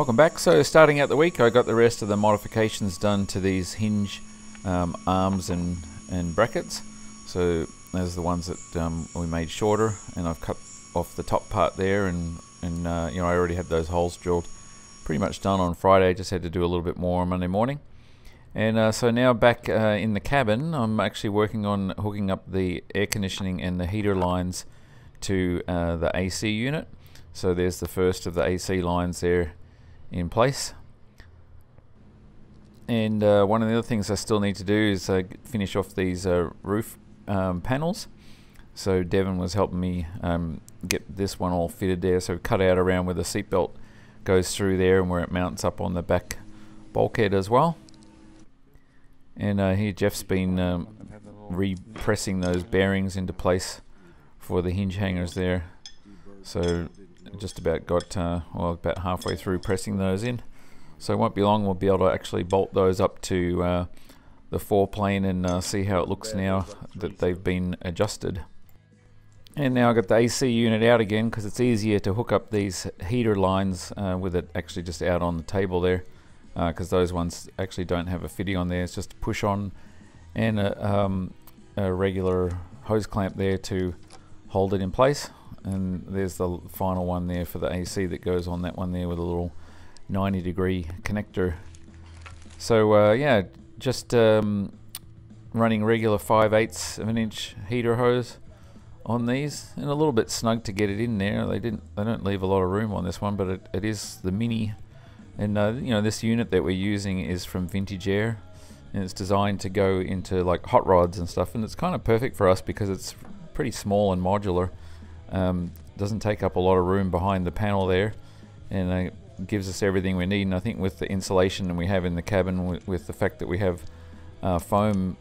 Welcome back. So starting out the week, I got the rest of the modifications done to these hinge arms and brackets. So there's the ones that we made shorter, and I've cut off the top part there, and you know, I already had those holes drilled pretty much done on Friday. Just had to do a little bit more on Monday morning. And so now back in the cabin, I'm actually working on hooking up the air conditioning and the heater lines to the AC unit. So there's the first of the AC lines there in place. And one of the other things I still need to do is finish off these roof panels. So Devin was helping me get this one all fitted there. So cut out around where the seatbelt goes through there and where it mounts up on the back bulkhead as well. And here Jeff's been repressing those bearings into place for the hinge hangers there. So just about got well, about halfway through pressing those in. So it won't be long, we'll be able to actually bolt those up to the foreplane and see how it looks now that they've been adjusted. And now I've got the AC unit out again because it's easier to hook up these heater lines with it actually just out on the table there, because those ones actually don't have a fitting on there. It's just a push on and a regular hose clamp there to hold it in place. And there's the final one there for the AC that goes on that one there with a little 90-degree connector. So yeah, just running regular 5/8 of an inch heater hose on these, and a little bit snug to get it in there. They don't leave a lot of room on this one, but it is the mini. And you know, this unit that we're using is from Vintage Air, and it's designed to go into like hot rods and stuff, and it's kind of perfect for us because it's pretty small and modular. Doesn't take up a lot of room behind the panel there, and gives us everything we need. And I think with the insulation that we have in the cabin, with the fact that we have foam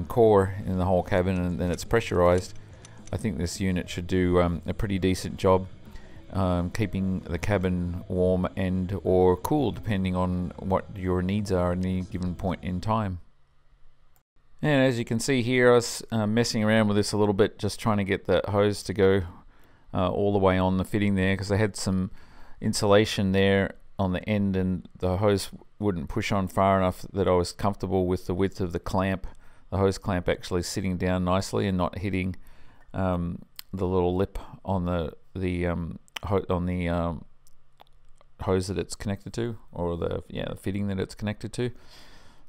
core in the whole cabin and then it's pressurized, I think this unit should do a pretty decent job keeping the cabin warm and or cool depending on what your needs are at any given point in time. And as you can see here, I was messing around with this a little bit, just trying to get the hose to go all the way on the fitting there, because I had some insulation there on the end and the hose wouldn't push on far enough that I was comfortable with the width of the clamp, the hose clamp actually sitting down nicely and not hitting the little lip on the hose that it's connected to, or the fitting that it's connected to.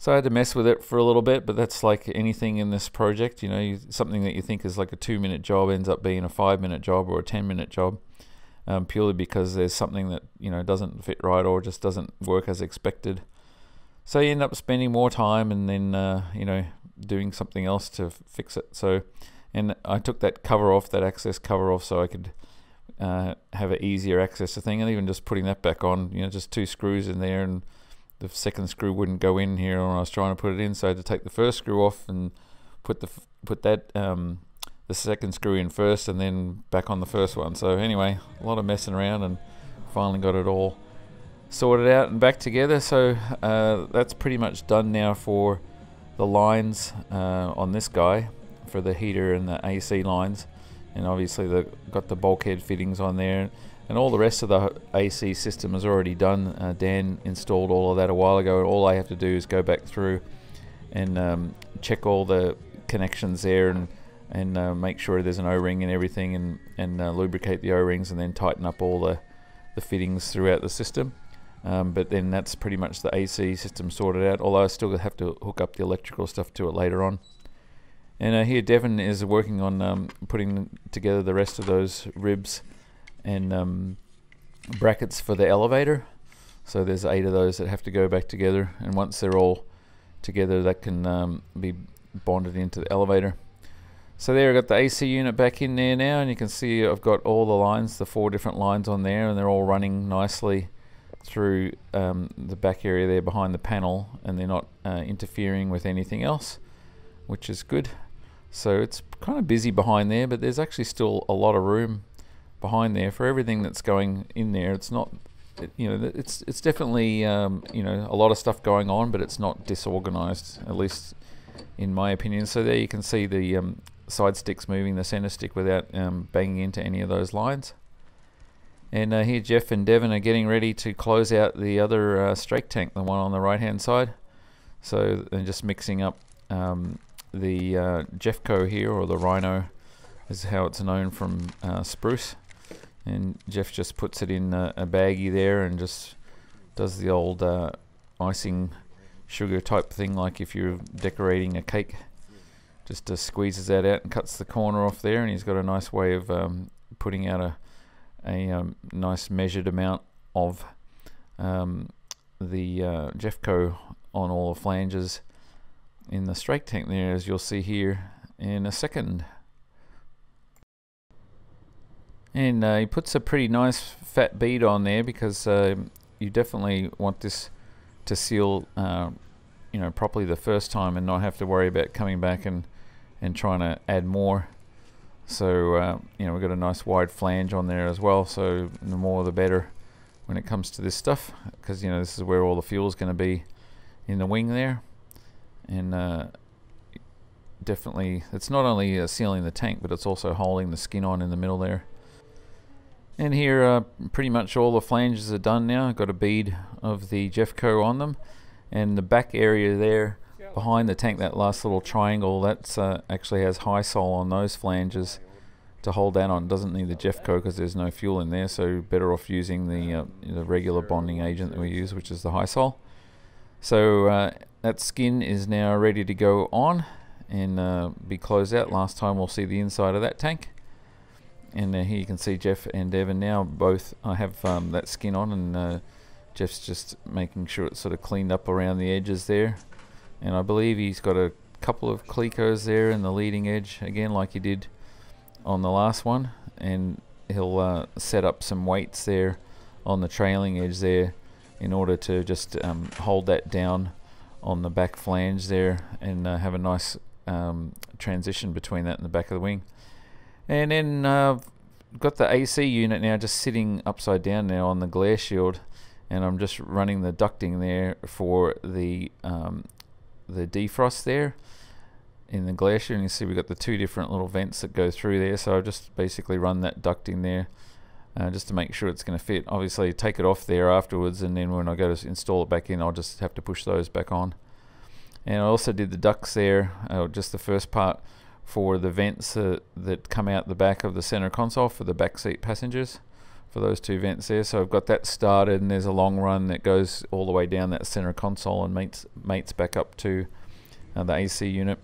So I had to mess with it for a little bit, but that's like anything in this project, you know, something that you think is like a 2-minute job ends up being a 5-minute job or a 10-minute job, purely because there's something that, you know, doesn't fit right or just doesn't work as expected. So you end up spending more time and then you know, doing something else to fix it. So, and I took that cover off, that access cover off, so I could have an easier access to thing, and even just putting that back on, you know, just 2 screws in there, and the second screw wouldn't go in here when I was trying to put it in, so I had to take the first screw off and put the second screw in first and then back on the first one. So anyway, a lot of messing around and finally got it all sorted out and back together. So that's pretty much done now for the lines on this guy for the heater and the AC lines, and obviously got the bulkhead fittings on there. And all the rest of the AC system is already done. Dan installed all of that a while ago. All I have to do is go back through and check all the connections there and make sure there's an O-ring and everything, and lubricate the O-rings, and then tighten up all the fittings throughout the system. But then that's pretty much the AC system sorted out, although I still have to hook up the electrical stuff to it later on. And here Devin is working on putting together the rest of those ribs and brackets for the elevator. So there's 8 of those that have to go back together, and once they're all together, that can be bonded into the elevator. So there, I've got the AC unit back in there now, and you can see I've got all the lines, the 4 different lines on there, and they're all running nicely through the back area there behind the panel, and they're not interfering with anything else, which is good. So it's kind of busy behind there, but there's actually still a lot of room behind there for everything that's going in there. It's not, you know, it's definitely you know, a lot of stuff going on, but it's not disorganized, at least in my opinion. So there you can see the side sticks moving the center stick without banging into any of those lines. And here Jeff and Devin are getting ready to close out the other strake tank, the one on the right hand side. So they're just mixing up the Jeffco here, or the Rhino is how it's known from Spruce. And Jeff just puts it in a baggie there and just does the old icing sugar type thing, like if you're decorating a cake. Just squeezes that out and cuts the corner off there, and he's got a nice way of putting out a nice measured amount of the Jeffco on all the flanges in the strake tank there, as you'll see here in a second. And he puts a pretty nice fat bead on there, because you definitely want this to seal you know, properly the first time, and not have to worry about coming back and trying to add more. So you know, we've got a nice wide flange on there as well, so the more the better when it comes to this stuff, because you know, this is where all the fuel is going to be in the wing there. And definitely it's not only sealing the tank, but it's also holding the skin on in the middle there. And here pretty much all the flanges are done now. I've got a bead of the Jeffco on them, and the back area there behind the tank, that last little triangle, that's actually has high sol on those flanges to hold that on. It doesn't need the Jeffco because there's no fuel in there, so better off using the regular bonding agent that we use, which is the high sol. So that skin is now ready to go on and be closed out. Last time we'll see the inside of that tank. And here you can see Jeff and Devin now both have that skin on, and Jeff's just making sure it's sort of cleaned up around the edges there. And I believe he's got a couple of clecos there in the leading edge, again like he did on the last one. And he'll set up some weights there on the trailing edge there in order to just hold that down on the back flange there, and have a nice transition between that and the back of the wing. And then got the AC unit now just sitting upside down now on the glare shield, and I'm just running the ducting there for the defrost there in the glare shield. And you see we've got the two different little vents that go through there, so I just basically run that ducting there just to make sure it's going to fit. Obviously take it off there afterwards, and then when I go to install it back in, I'll just have to push those back on. And I also did the ducts there, just the first part, for the vents that come out the back of the center console for the back seat passengers, for those two vents there. So I've got that started, and there's a long run that goes all the way down that center console and mates back up to the AC unit.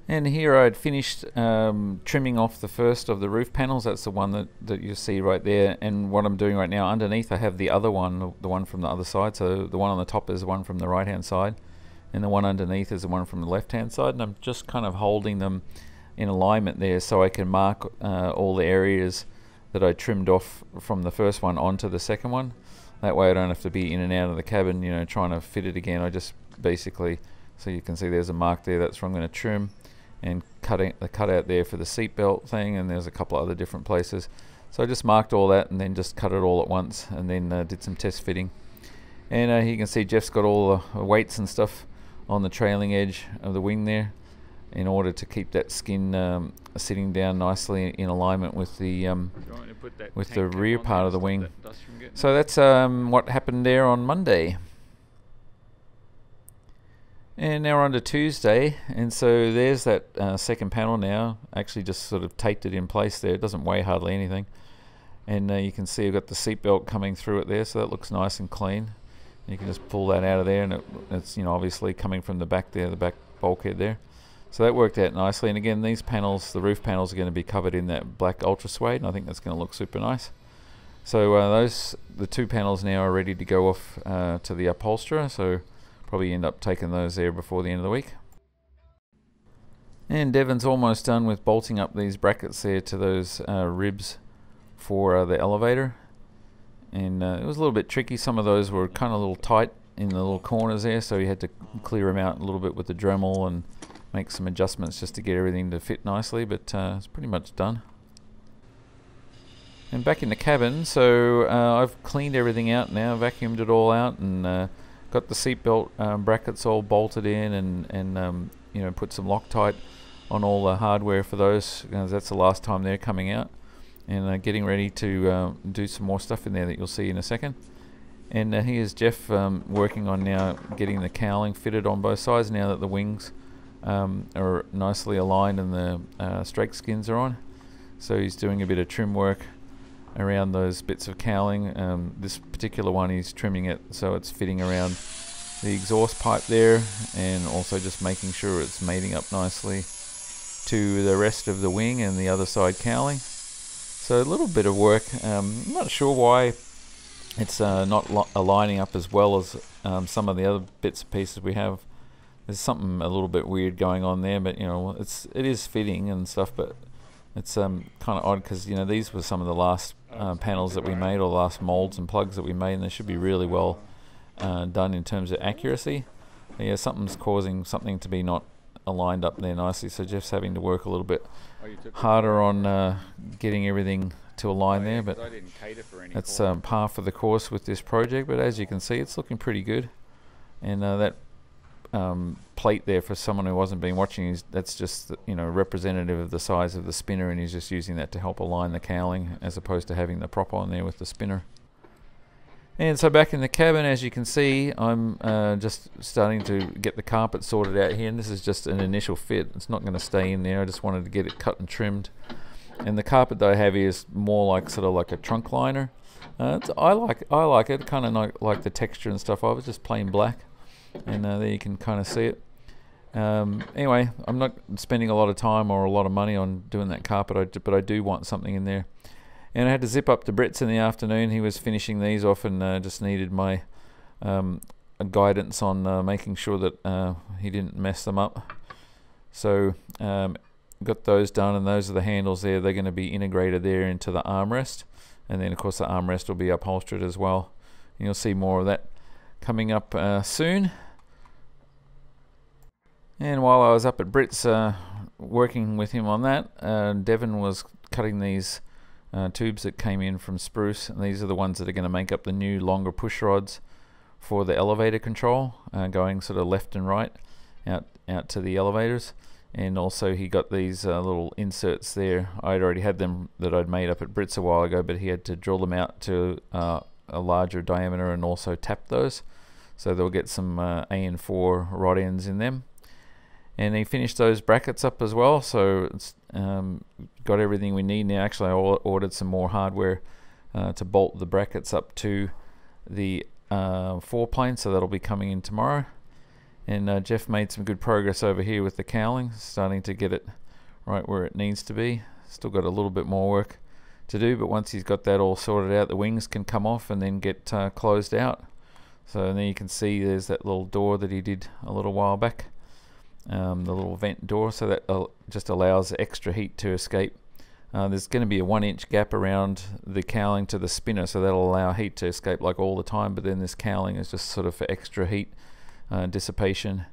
And here I'd finished trimming off the first of the roof panels. That's the one that you see right there. And what I'm doing right now, underneath I have the other one, the one from the other side. So the one on the top is the one from the right hand side, and the one underneath is the one from the left hand side. And I'm just kind of holding them in alignment there so I can mark all the areas that I trimmed off from the first one onto the second one. That way I don't have to be in and out of the cabin, you know, trying to fit it again. I just basically, so you can see there's a mark there, that's where I'm going to trim, and cutting the cutout there for the seatbelt thing, and there's a couple of other different places. So I just marked all that and then just cut it all at once, and then did some test fitting. And you can see Jeff's got all the weights and stuff on the trailing edge of the wing there, in order to keep that skin sitting down nicely in alignment with the rear part of the wing. So that's what happened there on Monday. And now we're on to Tuesday, and so there's that second panel now. Actually just sort of taped it in place there. It doesn't weigh hardly anything. And you can see I've got the seatbelt coming through it there, so that looks nice and clean. You can just pull that out of there, and it's, you know, obviously coming from the back there, the back bulkhead there. So that worked out nicely. And again, these panels, the roof panels, are going to be covered in that black ultra suede, and I think that's going to look super nice. So the two panels now are ready to go off to the upholsterer, so probably end up taking those there before the end of the week. And Devin's almost done with bolting up these brackets there to those ribs for the elevator. And it was a little bit tricky. Some of those were kind of a little tight in the little corners there, so you had to clear them out a little bit with the Dremel and make some adjustments just to get everything to fit nicely, but it's pretty much done. And back in the cabin, so I've cleaned everything out now, vacuumed it all out, and got the seatbelt brackets all bolted in, and you know, put some Loctite on all the hardware for those, because that's the last time they're coming out. and getting ready to do some more stuff in there that you'll see in a second. And here's Jeff working on now getting the cowling fitted on both sides now that the wings are nicely aligned and the strake skins are on. So he's doing a bit of trim work around those bits of cowling. This particular one he's trimming it so it's fitting around the exhaust pipe there, and also just making sure it's mating up nicely to the rest of the wing and the other side cowling. So a little bit of work. I'm not sure why it's not aligning up as well as some of the other bits and pieces we have. There's something a little bit weird going on there, but you know, it is fitting and stuff, but it's kind of odd because, you know, these were some of the last panels that we made, or the last molds and plugs that we made, and they should be really well done in terms of accuracy. But yeah, something's causing something to be not aligned up there nicely, so Jeff's having to work a little bit harder on getting everything to align there, but that's par for the course with this project. But as you can see, it's looking pretty good, and that plate there, for someone who wasn't been watching, that's just, you know, representative of the size of the spinner, and he's just using that to help align the cowling as opposed to having the prop on there with the spinner. And so back in the cabin, as you can see, I'm just starting to get the carpet sorted out here, and this is just an initial fit. It's not going to stay in there. I just wanted to get it cut and trimmed. And the carpet that I have here is more like sort of like a trunk liner. I like it. Kind of like the texture and stuff of it. Just plain black, and there you can kind of see it. Anyway, I'm not spending a lot of time or a lot of money on doing that carpet, but I do want something in there. And I had to zip up to Brett's in the afternoon. He was finishing these off, and just needed my guidance on making sure that he didn't mess them up. So got those done, and those are the handles there. They're going to be integrated there into the armrest, and then of course the armrest will be upholstered as well. And you'll see more of that coming up soon. And while I was up at Brett's working with him on that, Devin was cutting these tubes that came in from spruce, and these are the ones that are going to make up the new longer push rods for the elevator control, going sort of left and right out to the elevators. And also he got these little inserts there. I'd already had them that I'd made up at Brits a while ago, but he had to drill them out to a larger diameter and also tap those, so they'll get some AN4 rod ends in them. And he finished those brackets up as well, so it's got everything we need now. Actually, I ordered some more hardware to bolt the brackets up to the foreplane, so that'll be coming in tomorrow. And Jeff made some good progress over here with the cowling, starting to get it right where it needs to be. Still got a little bit more work to do, but once he's got that all sorted out, the wings can come off and then get closed out. So then you can see there's that little door that he did a little while back. The little vent door, so that just allows extra heat to escape. There's going to be a 1-inch gap around the cowling to the spinner, so that'll allow heat to escape like all the time, but then this cowling is just sort of for extra heat dissipation.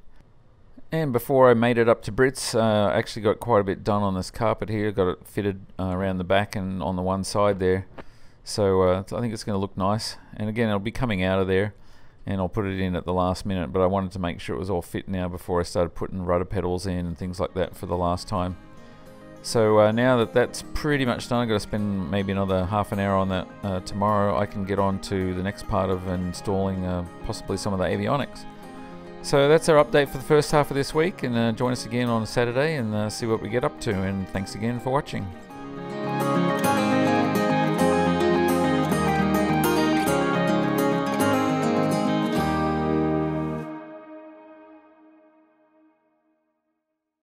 And before I made it up to Brits, I actually got quite a bit done on this carpet here. Got it fitted around the back and on the one side there, so I think it's going to look nice. And again, it'll be coming out of there, and I'll put it in at the last minute, but I wanted to make sure it was all fit now before I started putting rudder pedals in and things like that for the last time. So now that that's pretty much done, I've got to spend maybe another half an hour on that. Tomorrow I can get on to the next part of installing possibly some of the avionics. So that's our update for the first half of this week, and join us again on Saturday and see what we get up to, and thanks again for watching.